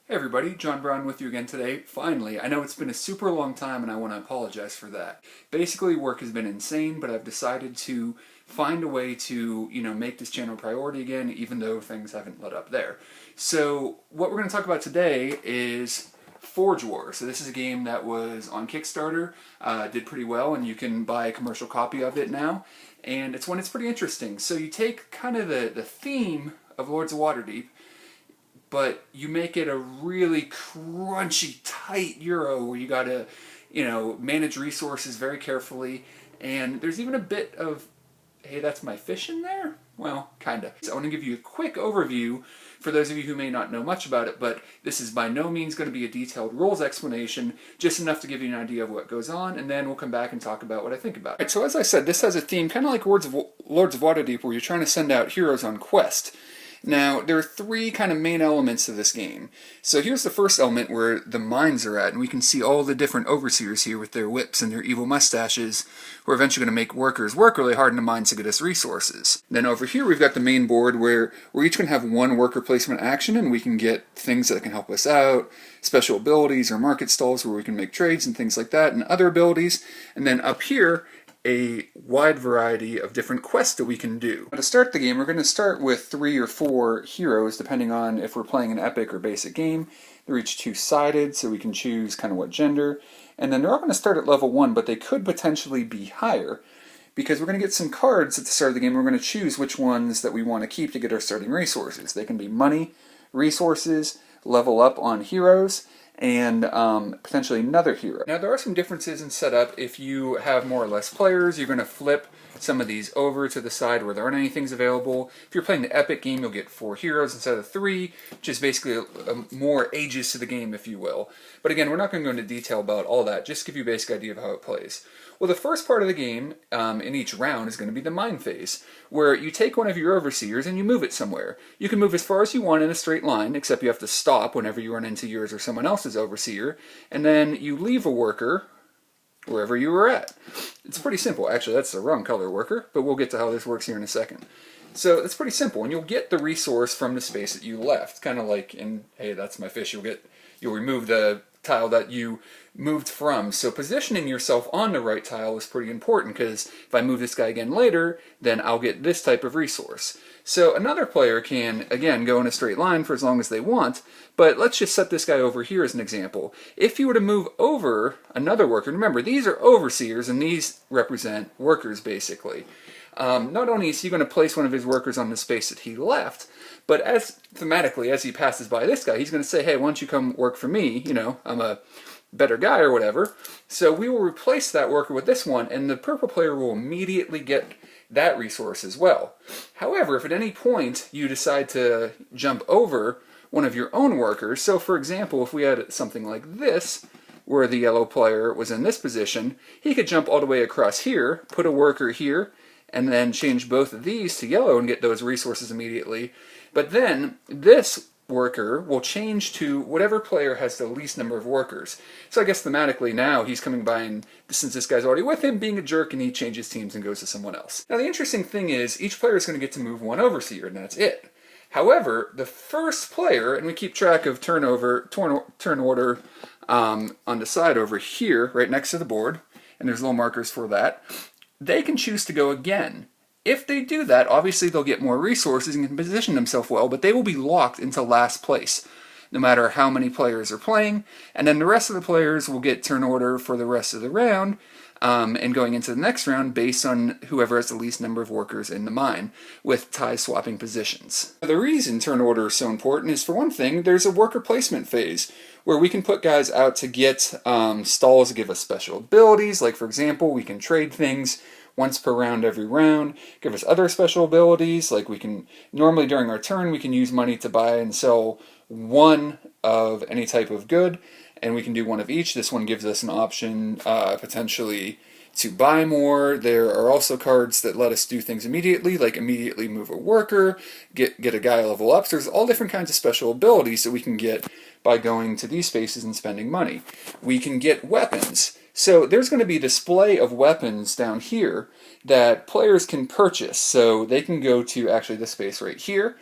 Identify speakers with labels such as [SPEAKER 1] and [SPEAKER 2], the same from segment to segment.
[SPEAKER 1] Hey everybody, John Brown with you again today. Finally, I know it's been a super long time and I want to apologize for that. Basically, work has been insane, but I've decided to find a way to, make this channel a priority again, even though things haven't let up there. So, what we're going to talk about today is Forge Wars. So this is a game that was on Kickstarter, did pretty well, and you can buy a commercial copy of it now. And it's pretty interesting. So you take kind of the theme of Lords of Waterdeep, but you make it a really crunchy, tight Euro where you gotta, manage resources very carefully. And there's even a bit of, hey, that's my fish in there? Well, kinda. So I want to give you a quick overview for those of you who may not know much about it, but this is by no means going to be a detailed rules explanation, just enough to give you an idea of what goes on, and then we'll come back and talk about what I think about it. Right, so as I said, this has a theme kind of like Lords of Waterdeep, where you're trying to send out heroes on quest. Now, there are three kind of main elements of this game. So here's the first element where the mines are at, and we can see all the different overseers here with their whips and their evil mustaches, who are eventually going to make workers work really hard in the mines to get us resources. Then over here we've got the main board where we're each going to have one worker placement action, and we can get things that can help us out, special abilities or market stalls where we can make trades and things like that, and other abilities. And then up here, a wide variety of different quests that we can do. To start the game, we're going to start with 3 or 4 heroes, depending on if we're playing an epic or basic game. They're each two-sided, so we can choose kind of what gender. And then they're all going to start at level 1, but they could potentially be higher, because we're going to get some cards at the start of the game. We're going to choose which ones that we want to keep to get our starting resources. They can be money, resources, level up on heroes, and potentially another hero. Now, there are some differences in setup. If you have more or less players, you're going to flip some of these over to the side where there aren't any things available. If you're playing the epic game, you'll get 4 heroes instead of 3, which is basically more ages to the game, if you will. But again, we're not going to go into detail about all that, just to give you a basic idea of how it plays. Well, the first part of the game in each round is going to be the mine phase, where you take one of your overseers and you move it somewhere. You can move as far as you want in a straight line, except you have to stop whenever you run into yours or someone else's overseer, and then you leave a worker wherever you were at. It's pretty simple. Actually, that's the wrong color worker, but we'll get to how this works here in a second. So it's pretty simple, and you'll get the resource from the space that you left. Kind of like in, hey, that's my fish. You'll remove the tile that you moved from. So positioning yourself on the right tile is pretty important, because if I move this guy again later, then I'll get this type of resource. So another player can, again, go in a straight line for as long as they want, but let's just set this guy over here as an example. If you were to move over another worker, remember, these are overseers, and these represent workers, basically. Not only is he going to place one of his workers on the space that he left, but thematically, as he passes by this guy, he's going to say, hey, why don't you come work for me? I'm a better guy or whatever. So we will replace that worker with this one, and the purple player will immediately get that resource as well. However, if at any point you decide to jump over one of your own workers, so for example, if we had something like this, where the yellow player was in this position, he could jump all the way across here, put a worker here, and then change both of these to yellow and get those resources immediately. But then this worker will change to whatever player has the least number of workers. So I guess thematically now he's coming by, and since this guy's already with him, being a jerk, and he changes teams and goes to someone else. Now the interesting thing is each player is going to get to move one overseer, and that's it. However, the first player, and we keep track of turn order on the side over here, right next to the board, and there's little markers for that, they can choose to go again. If they do that, obviously they'll get more resources and can position themselves well, but they will be locked into last place, no matter how many players are playing, and then the rest of the players will get turn order for the rest of the round, and going into the next round based on whoever has the least number of workers in the mine, with tie swapping positions. The reason turn order is so important is, for one thing, there's a worker placement phase, where we can put guys out to get stalls to give us special abilities. Like, for example, we can trade things once per round every round, give us other special abilities, like we can, normally during our turn, we can use money to buy and sell one of any type of good, and we can do one of each. This one gives us an option potentially to buy more. There are also cards that let us do things immediately, like immediately move a worker, get a guy level up. So there's all different kinds of special abilities that we can get by going to these spaces and spending money. We can get weapons. So there's going to be a display of weapons down here that players can purchase. So they can go to actually this space right here,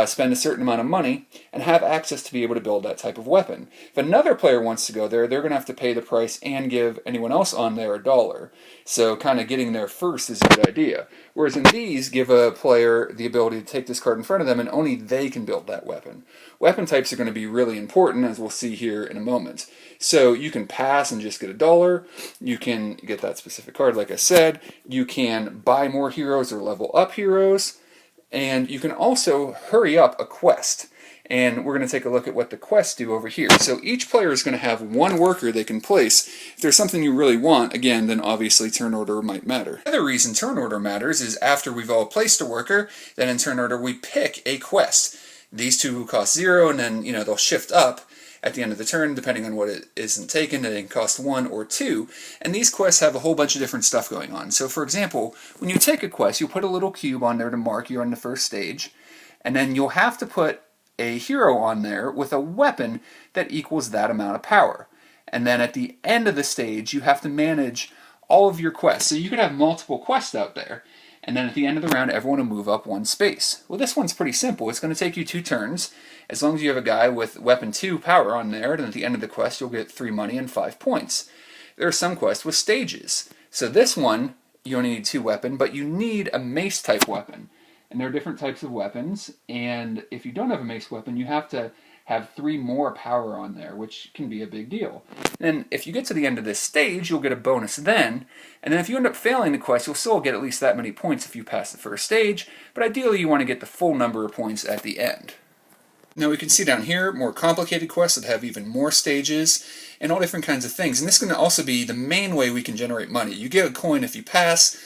[SPEAKER 1] spend a certain amount of money, and have access to be able to build that type of weapon. If another player wants to go there, they're going to have to pay the price and give anyone else on there $1. So kind of getting there first is a good idea. Whereas in these, give a player the ability to take this card in front of them, and only they can build that weapon. Weapon types are going to be really important, as we'll see here in a moment. So you can pass and just get $1. You can get that specific card, like I said. You can buy more heroes or level up heroes. And you can also hurry up a quest. And we're going to take a look at what the quests do over here. So each player is going to have one worker they can place. If there's something you really want, again, then obviously turn order might matter. The other reason turn order matters is after we've all placed a worker, then in turn order we pick a quest. These two cost 0, and then they'll shift up at the end of the turn, depending on what it isn't taken. They can cost 1 or 2. And these quests have a whole bunch of different stuff going on. So for example, when you take a quest, you'll put a little cube on there to mark you're on the first stage. And then you'll have to put a hero on there with a weapon that equals that amount of power. And then at the end of the stage, you have to manage all of your quests. So you could have multiple quests out there. And then at the end of the round, everyone will move up 1 space. Well, this one's pretty simple. It's going to take you 2 turns. As long as you have a guy with weapon 2 power on there, then at the end of the quest, you'll get 3 money and 5 points. There are some quests with stages. So this one, you only need 2 weapon, but you need a mace type weapon. And there are different types of weapons. And if you don't have a mace weapon, you have to have 3 more power on there, which can be a big deal. And if you get to the end of this stage, you'll get a bonus then. And then if you end up failing the quest, you'll still get at least that many points if you pass the first stage, but ideally you want to get the full number of points at the end. Now we can see down here more complicated quests that have even more stages and all different kinds of things. And this is going to also be the main way we can generate money. You get a coin if you pass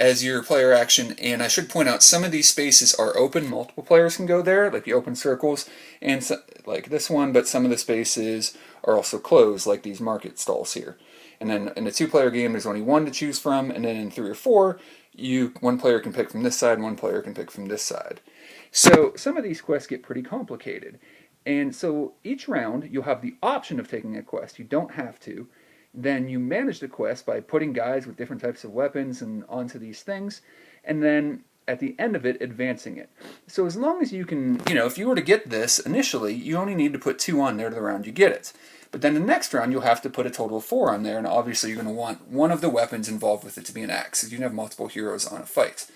[SPEAKER 1] as your player action, and I should point out some of these spaces are open. Multiple players can go there, like the open circles, and like this one, but some of the spaces are also closed, like these market stalls here. And then in a 2-player game, there's only 1 to choose from, and then in 3 or 4, one player can pick from this side, and 1 player can pick from this side. So some of these quests get pretty complicated. And so each round, you'll have the option of taking a quest. You don't have to. Then you manage the quest by putting guys with different types of weapons and onto these things, and then at the end of it, advancing it. So as long as you can, if you were to get this initially, you only need to put 2 on there to the round you get it. But then the next round, you'll have to put a total of 4 on there, and obviously you're going to want one of the weapons involved with it to be an axe, if you can have multiple heroes on a fight.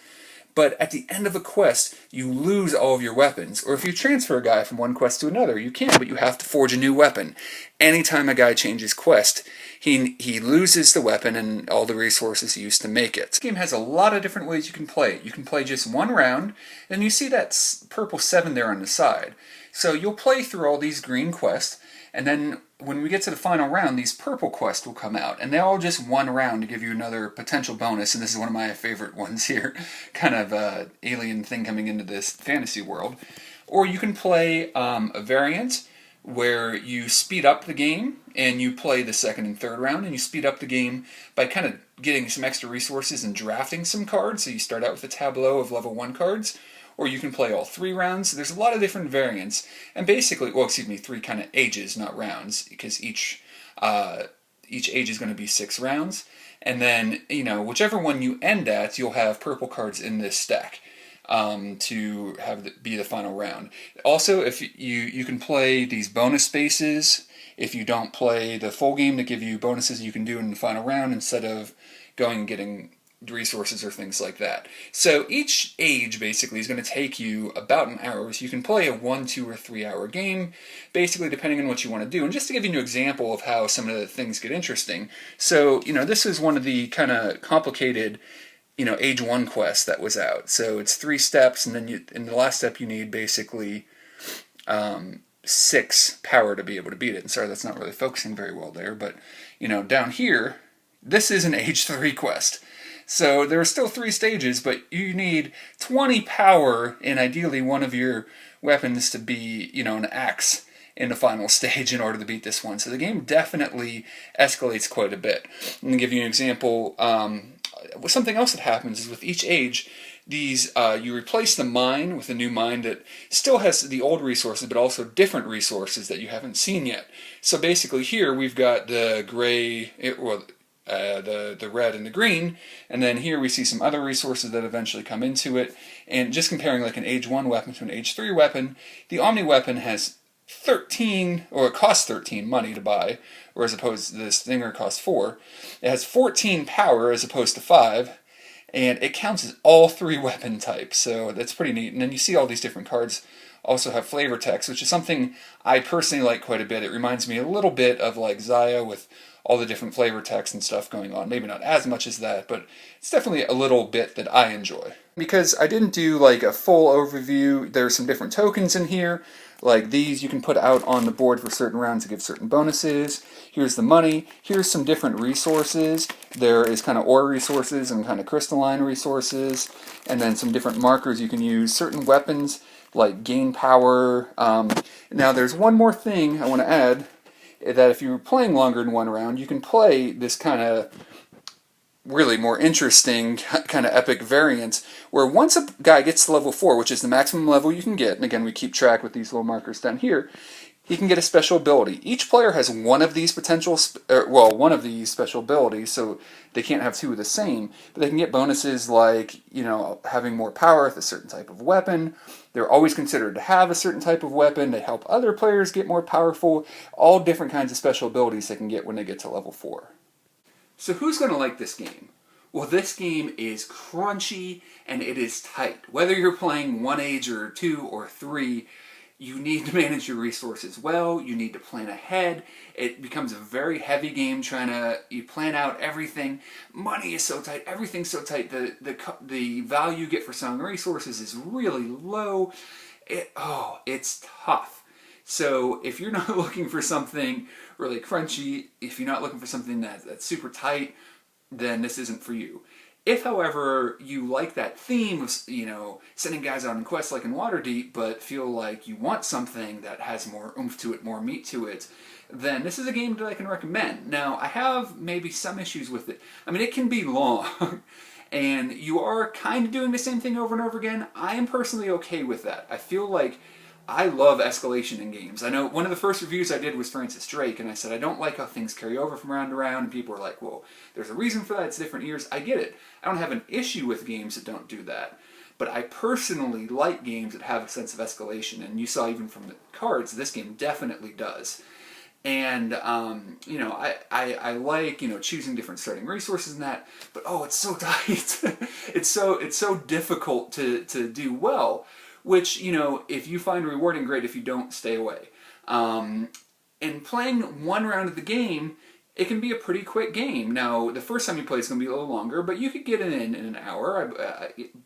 [SPEAKER 1] But at the end of a quest, you lose all of your weapons. Or if you transfer a guy from one quest to another, you can, but you have to forge a new weapon. Anytime a guy changes quest, he loses the weapon and all the resources used to make it. This game has a lot of different ways you can play it. You can play just 1 round, and you see that purple 7 there on the side. So you'll play through all these green quests, and then when we get to the final round, these purple quests will come out, and they're all just 1 round to give you another potential bonus, and this is one of my favorite ones here, kind of alien thing coming into this fantasy world. Or you can play a variant where you speed up the game, and you play the 2nd and 3rd round, and you speed up the game by kind of getting some extra resources and drafting some cards, so you start out with a tableau of level 1 cards. Or you can play all 3 rounds. There's a lot of different variants, and basically, 3 kind of ages, not rounds, because each age is going to be 6 rounds. And then, whichever one you end at, you'll have purple cards in this stack to be the final round. Also, if you can play these bonus spaces if you don't play the full game to give you bonuses you can do in the final round instead of going and getting resources or things like that. So each age basically is going to take you about an hour. So you can play a 1, 2, or 3 hour game, basically depending on what you want to do. And just to give you an example of how some of the things get interesting. So, this is one of the kind of complicated, age 1 quests that was out. So it's 3 steps, and then in the last step you need basically 6 power to be able to beat it. And sorry, that's not really focusing very well there, but, down here, this is an age 3 quest. So there are still 3 stages, but you need 20 power and ideally one of your weapons to be, an axe in the final stage in order to beat this one. So the game definitely escalates quite a bit. I'm going to give you an example. Something else that happens is with each age, you replace the mine with a new mine that still has the old resources, but also different resources that you haven't seen yet. So basically here we've got the gray, the red and the green, and then here we see some other resources that eventually come into it. And just comparing like an age 1 weapon to an age 3 weapon, the Omni weapon has 13, or it costs 13 money to buy, or as opposed to this Stinger costs 4. It has 14 power as opposed to 5, and it counts as all 3 weapon types, so that's pretty neat. And then you see all these different cards also have flavor text, which is something I personally like quite a bit. It reminds me a little bit of like Xayah with all the different flavor text and stuff going on. Maybe not as much as that, but it's definitely a little bit that I enjoy. Because I didn't do like a full overview, there's some different tokens in here. Like these you can put out on the board for certain rounds to give certain bonuses. Here's the money. Here's some different resources. There is kind of ore resources and kind of crystalline resources. And then some different markers you can use. Certain weapons like gain power. Now there's one more thing I want to add, that if you're playing longer than one round, you can play this kind of really more interesting kind of epic variant, where once a guy gets to level 4, which is the maximum level you can get, and again we keep track with these little markers down here, he can get a special ability. Each player has one of these one of these special abilities, so they can't have 2 of the same, but they can get bonuses like, you know, having more power with a certain type of weapon. They're always considered to have a certain type of weapon. They help other players get more powerful. All different kinds of special abilities they can get when they get to level 4. So who's going to like this game? Well, this game is crunchy and it is tight. Whether you're playing 1 age or 2 or 3, you need to manage your resources well. You need to plan ahead. It becomes a very heavy game trying to plan out everything. Money is so tight. Everything's so tight. The value you get for selling resources is really low. It's tough. So if you're not looking for something really crunchy, if you're not looking for something that's super tight, then this isn't for you. If, however, you like that theme of, you know, sending guys out on quests like in Waterdeep, but feel like you want something that has more oomph to it, more meat to it, then this is a game that I can recommend. Now, I have maybe some issues with it. I mean, it can be long, and you are kind of doing the same thing over and over again. I am personally okay with that. I feel like I love escalation in games. I know one of the first reviews I did was Francis Drake, and I said I don't like how things carry over from round to round, and people were like, well, there's a reason for that, it's different years. I get it. I don't have an issue with games that don't do that. But I personally like games that have a sense of escalation, and you saw even from the cards, this game definitely does. And, you know, I like, you know, choosing different starting resources and that, but it's so tight. it's so difficult to do well. Which, you know, if you find rewarding, great. If you don't, stay away. And playing 1 round of the game, it can be a pretty quick game. Now, the first time you play it's going to be a little longer, but you could get it in an hour.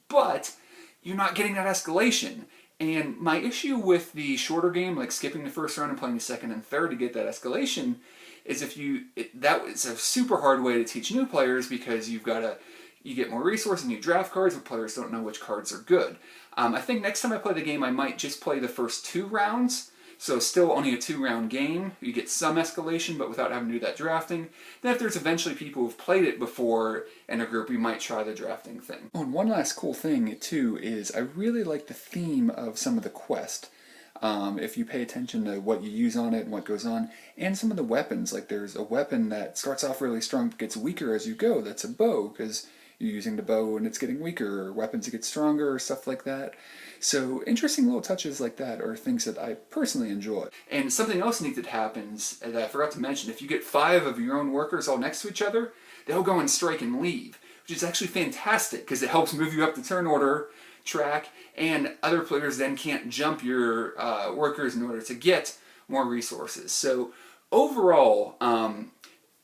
[SPEAKER 1] But you're not getting that escalation. And my issue with the shorter game, like skipping the first round and playing the second and third to get that escalation, is that is a super hard way to teach new players, because you get more resources and you draft cards, but players don't know which cards are good. I think next time I play the game, I might just play the first 2 rounds, so still only a 2-round game. You get some escalation, but without having to do that drafting. Then if there's eventually people who've played it before in a group, we might try the drafting thing. Oh, and one last cool thing, too, is I really like the theme of some of the quest. If you pay attention to what you use on it and what goes on, and some of the weapons. Like there's a weapon that starts off really strong but gets weaker as you go. That's a bow, because you're using the bow and it's getting weaker, or weapons that get stronger, or stuff like that. So interesting little touches like that are things that I personally enjoy. And something else neat that happens that I forgot to mention, if you get 5 of your own workers all next to each other, they'll go and strike and leave, which is actually fantastic because it helps move you up the turn order track, and other players then can't jump your workers in order to get more resources. So overall,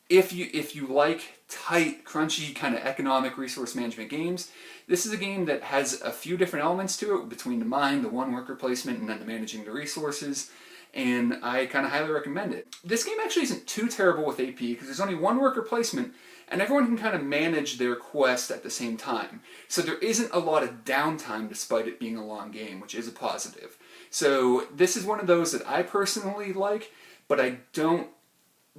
[SPEAKER 1] if you like tight, crunchy, kind of economic resource management games, this is a game that has a few different elements to it, between the mind, the 1 worker placement, and then the managing the resources, and I kind of highly recommend it. This game actually isn't too terrible with AP, because there's only 1 worker placement, and everyone can kind of manage their quest at the same time. So there isn't a lot of downtime despite it being a long game, which is a positive. So this is one of those that I personally like, but I don't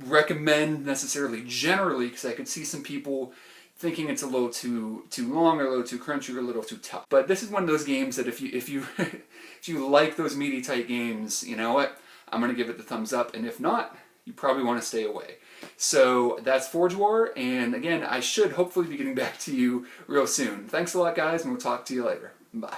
[SPEAKER 1] recommend necessarily generally, because I could see some people thinking it's a little too long, or a little too crunchy, or a little too tough. But this is one of those games that if you if you like those meaty tight games, you know what, I'm gonna give it the thumbs up, and if not, you probably want to stay away. So that's Forge War, and again, I should hopefully be getting back to you real soon. Thanks a lot, guys, and we'll talk to you later. Bye.